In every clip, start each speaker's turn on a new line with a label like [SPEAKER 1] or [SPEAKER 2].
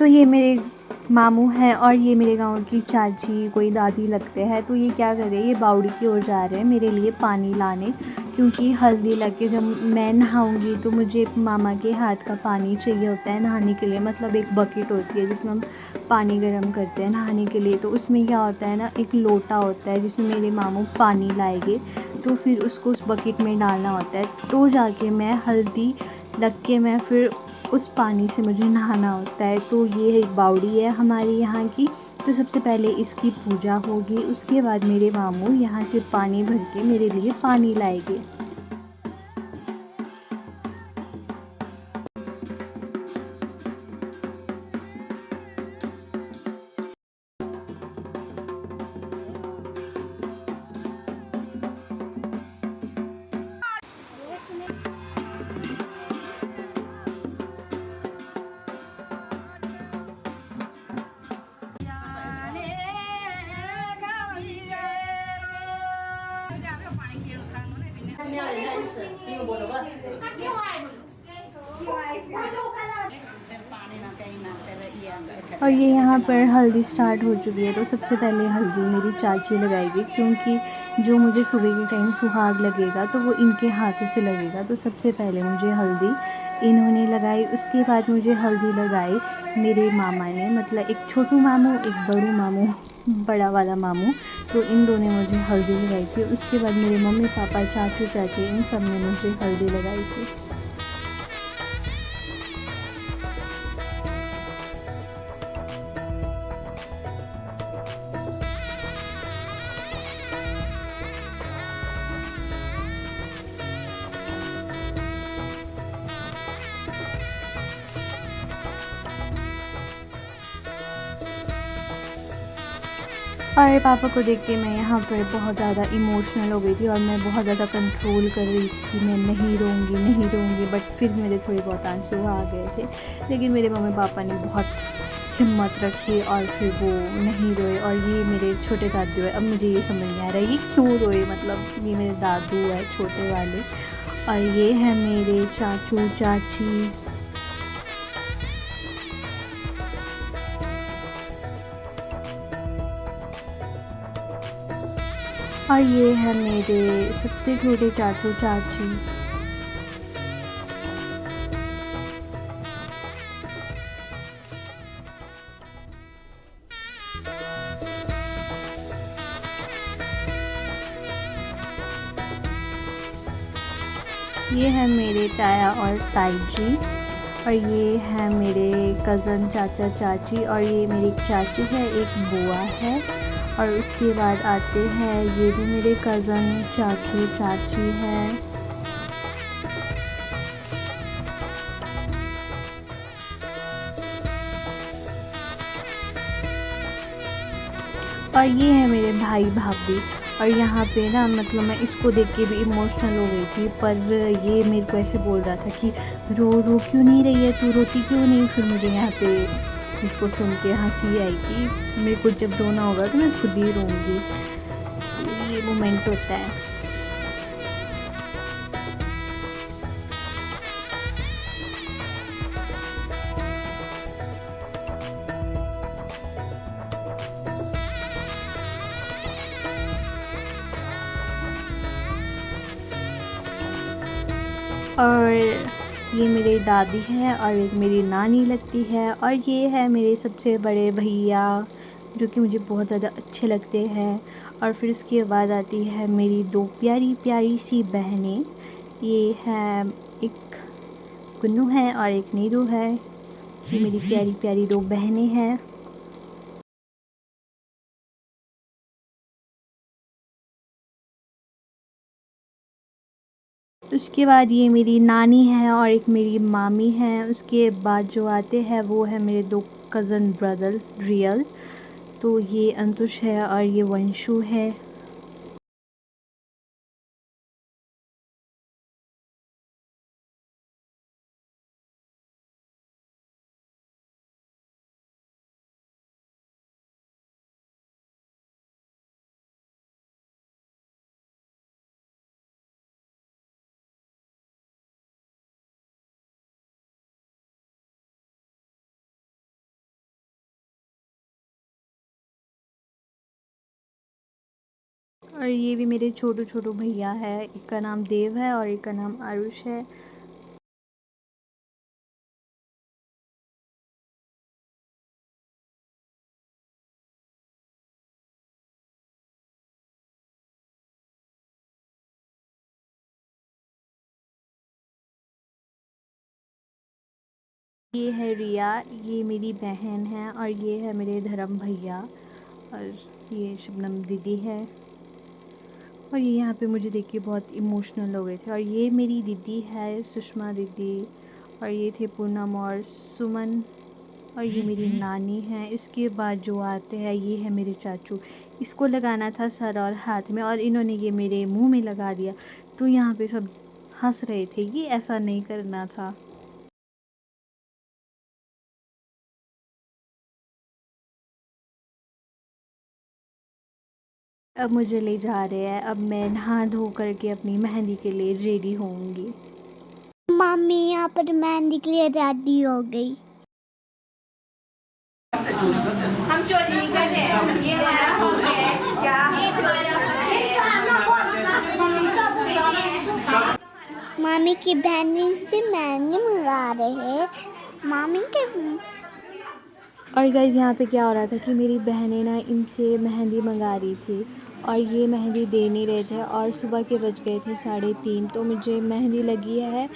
[SPEAKER 1] तो ये मेरे मामू हैं और ये मेरे गाँव की चाची कोई दादी लगते हैं। तो ये क्या कर रहे हैं, ये बावड़ी की ओर जा रहे हैं मेरे लिए पानी लाने, क्योंकि हल्दी लग के जब मैं नहाऊंगी तो मुझे मामा के हाथ का पानी चाहिए होता है नहाने के लिए। मतलब एक बकेट होती है जिसमें हम पानी गर्म करते हैं नहाने के लिए। तो उसमें क्या होता है ना, एक लोटा होता है जिसमें मेरे मामू पानी लाएंगे, तो फिर उसको उस बकेट में डालना होता है। तो जाके मैं हल्दी लग के मैं फिर उस पानी से मुझे नहाना होता है। तो ये एक बावड़ी है हमारे यहाँ की। तो सबसे पहले इसकी पूजा होगी, उसके बाद मेरे मामू यहाँ से पानी भर के मेरे लिए पानी लाएंगे। और ये यहाँ पर हल्दी स्टार्ट हो चुकी है। तो सबसे पहले हल्दी मेरी चाची लगाएगी, क्योंकि जो मुझे सुबह के टाइम सुहाग लगेगा तो वो इनके हाथों से लगेगा। तो सबसे पहले मुझे हल्दी इन्होंने लगाई, उसके बाद मुझे हल्दी लगाई मेरे मामा ने, मतलब एक छोटू मामू एक बड़ू मामू, बड़ा वाला मामू। तो इन दोनों ने मुझे हल्दी लगाई थी। उसके बाद मेरे मम्मी पापा चाचू चाची इन सब ने मुझे हल्दी लगाई थी। और पापा को देख के मैं यहाँ पर बहुत ज़्यादा इमोशनल हो गई थी और मैं बहुत ज़्यादा कंट्रोल कर रही थी कि मैं नहीं रोऊंगी नहीं रोऊंगी, बट फिर मेरे थोड़े बहुत आंसू आ गए थे। लेकिन मेरे मम्मी पापा ने बहुत हिम्मत रखी और फिर वो नहीं रोए। और ये मेरे छोटे दादू है। अब मुझे ये समझ नहीं आ रहा है ये क्यों रोए, मतलब ये मेरे दादू है छोटे वाले। और ये है मेरे चाचू चाची। और ये है मेरे सबसे छोटे चाचू चाची। ये है मेरे ताया और ताई जी। और ये है मेरे कज़न चाचा चाची। और ये मेरी एक चाची है, एक बुआ है। और उसके बाद आते हैं ये भी मेरे कज़न चाचू चाची हैं। और ये है मेरे भाई भाभी। और यहाँ पे ना, मतलब मैं इसको देख के भी इमोशनल हो गई थी, पर ये मेरे को ऐसे बोल रहा था कि रो रो क्यों नहीं रही है तू, रोती क्यों नहीं। फिर मुझे यहाँ पे इसको सुन के हंसी आई कि मेरे को जब रोना होगा तो मैं खुद ही रोऊंगी। तो ये मोमेंट होता है। और ये मेरी दादी है और एक मेरी नानी लगती है। और ये है मेरे सबसे बड़े भैया, जो कि मुझे बहुत ज़्यादा अच्छे लगते हैं। और फिर उसके बाद आती है मेरी दो प्यारी प्यारी सी बहनें। ये है, एक गुन्नू है और एक नीरू है। ये मेरी प्यारी प्यारी दो बहनें हैं। उसके बाद ये मेरी नानी है और एक मेरी मामी है। उसके बाद जो आते हैं वो है मेरे दो कज़न ब्रदर रियल। तो ये अंतुश है और ये वंशु है। और ये भी मेरे छोटू छोटू भैया है, एक का नाम देव है और एक का नाम आरुष है। ये है रिया, ये मेरी बहन है, और ये है मेरे धर्म भैया, और ये शबनम दीदी है। और ये यहाँ पे मुझे देख के बहुत इमोशनल हो गए थे। और ये मेरी दीदी है सुषमा दीदी, और ये थे पूनम और सुमन, और ये मेरी नानी है। इसके बाद जो आते हैं ये है मेरे चाचू। इसको लगाना था सर और हाथ में, और इन्होंने ये मेरे मुंह में लगा दिया। तो यहाँ पे सब हंस रहे थे, ये ऐसा नहीं करना था। अब मुझे ले जा रहे हैं, अब मैं नहा धो करके अपनी मेहंदी के लिए रेडी होंगी।
[SPEAKER 2] मम्मी यहाँ पर मेहंदी के लिए रेडी हो गई।
[SPEAKER 3] हम चोरी नहीं कर रहे, ये हमारा हो गया है क्या? ये
[SPEAKER 2] मामी की बहन से मेहंदी मंगा रहे हैं। मामी के
[SPEAKER 1] और गाइज़ यहाँ पे क्या हो रहा था कि मेरी बहनें ना इनसे मेहंदी मंगा रही थी, और ये मेहंदी दे नहीं रहे थे, और सुबह के बज गए थे 3:30। तो मुझे मेहंदी लगी है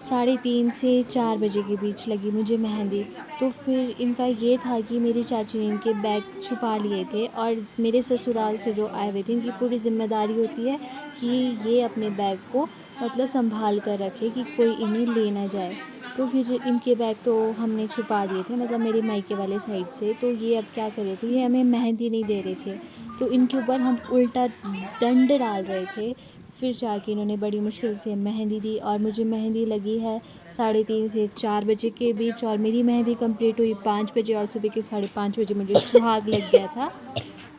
[SPEAKER 1] 3:30 से 4 बजे के बीच लगी मुझे मेहंदी। तो फिर इनका ये था कि मेरी चाची ने इनके बैग छुपा लिए थे, और मेरे ससुराल से जो आए हुए थे इनकी पूरी जिम्मेदारी होती है कि ये अपने बैग को मतलब संभाल कर रखे कि कोई इन्हें ले ना जाए। तो फिर इनके बैग तो हमने छुपा दिए थे, मतलब मेरे मायके वाले साइड से। तो ये अब क्या कर रहे थे, ये हमें मेहंदी नहीं दे रहे थे, तो इनके ऊपर हम उल्टा दंड डाल रहे थे। फिर जाके इन्होंने बड़ी मुश्किल से मेहंदी दी, और मुझे मेहंदी लगी है 3:30 से 4 बजे के बीच, और मेरी मेहंदी कंप्लीट हुई 5 बजे, और सुबह के 5:30 बजे मुझे सुहाग लग गया था।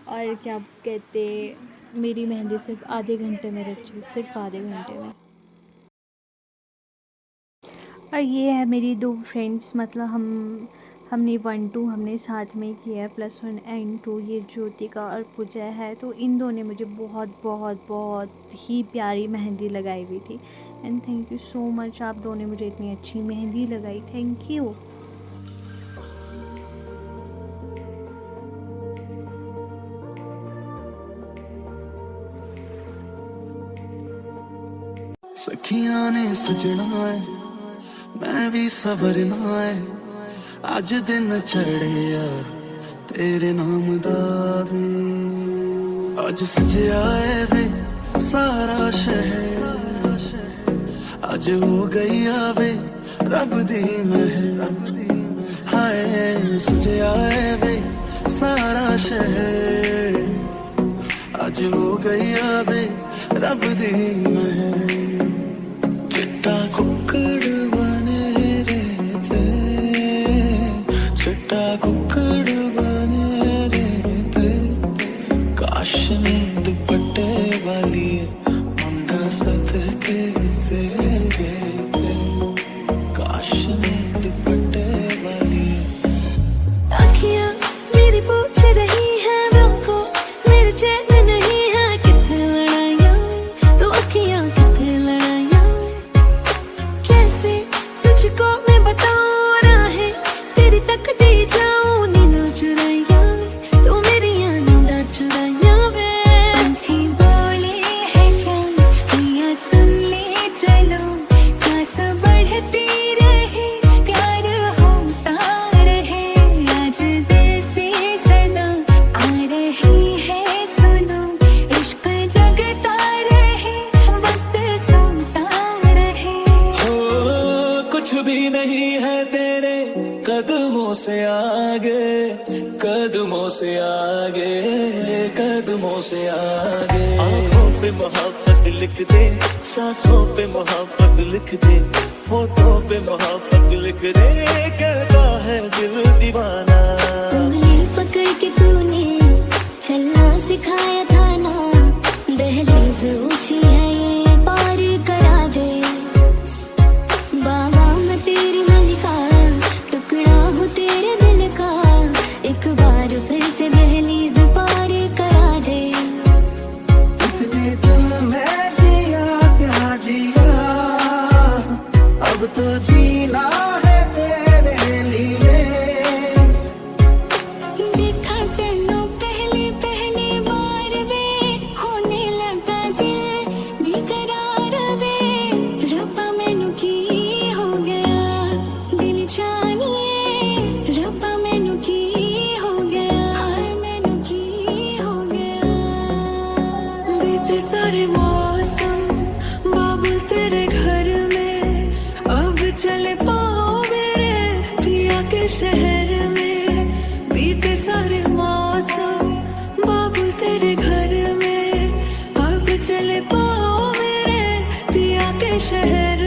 [SPEAKER 1] और क्या कहते, मेरी मेहंदी सिर्फ आधे घंटे में रची, सिर्फ आधे घंटे में। और ये है मेरी 2 फ्रेंड्स, मतलब हमने 1-2 हमने साथ में किया है, +1 एंड 2। ये ज्योतिका और पूजा है। तो इन दोनों ने मुझे बहुत बहुत बहुत ही प्यारी मेहंदी लगाई हुई थी। And thank you so much, आप दोनों ने मुझे इतनी अच्छी मेहंदी लगाई, थैंक यू।
[SPEAKER 4] सखियां ने सजना है, मैं भी सवरना है। अज दिन चढ़े यार तेरे नाम दा वे, अज सजया है वे सारा शहर। अज हो गई आवे रब दी महर, हाय सजया है वे सारा शहर। अज हो गई आवे रब दी महर। चिट्टा कुक्कड़ बने रहते, चिट्टा कुक्कड़ बने रहते। काश में दुपट्टे वाली मुंडा सदके तेरे, काश में दुपट्टे वाली।
[SPEAKER 5] आँखियाँ मेरी पूछ रही है हमको, मेरे चैन नहीं है किथे लड़ाइयाँ, तो आँखियाँ किथे लड़ाइयाँ। कैसे तुझको मैं बताऊँ राहें तेरी तकती जाऊँ नींदों चुराइयाँ, तू मेरी नींदों चुराइयाँ वे। पंछी बोले है क्या मैया सुन ले चलो, प्यास बढ़ती रहे प्यार होता रहे। आज दिल से सदा आ रही है सुनो, इश्क जगता रहे वक्त सोता रहे।
[SPEAKER 4] हो कुछ भी नहीं है तेरे कदमों से आगे, कदमों से आगे, कदमों से आगे। आँखों पे मोहब्बत लिख दे, सांसों पे मोहब्बत लिख दे, होठों पे मोहब्बत लिख दे। कहता है दिल दीवाना,
[SPEAKER 5] उंगली पकड़ के तूने चलना सिखाया था ना, दहलीज ऊंची है ये पार करा दे। बाबा मैं तेरी मलिका, टुकड़ा हूँ तेरे दिल का, एक बार फिर से दहलीज पार करा दे। चले पाओ मेरे पिया के शहर में, बीते सारे मौसम बाबुल तेरे घर में, अब चले पाओ मेरे पिया के शहर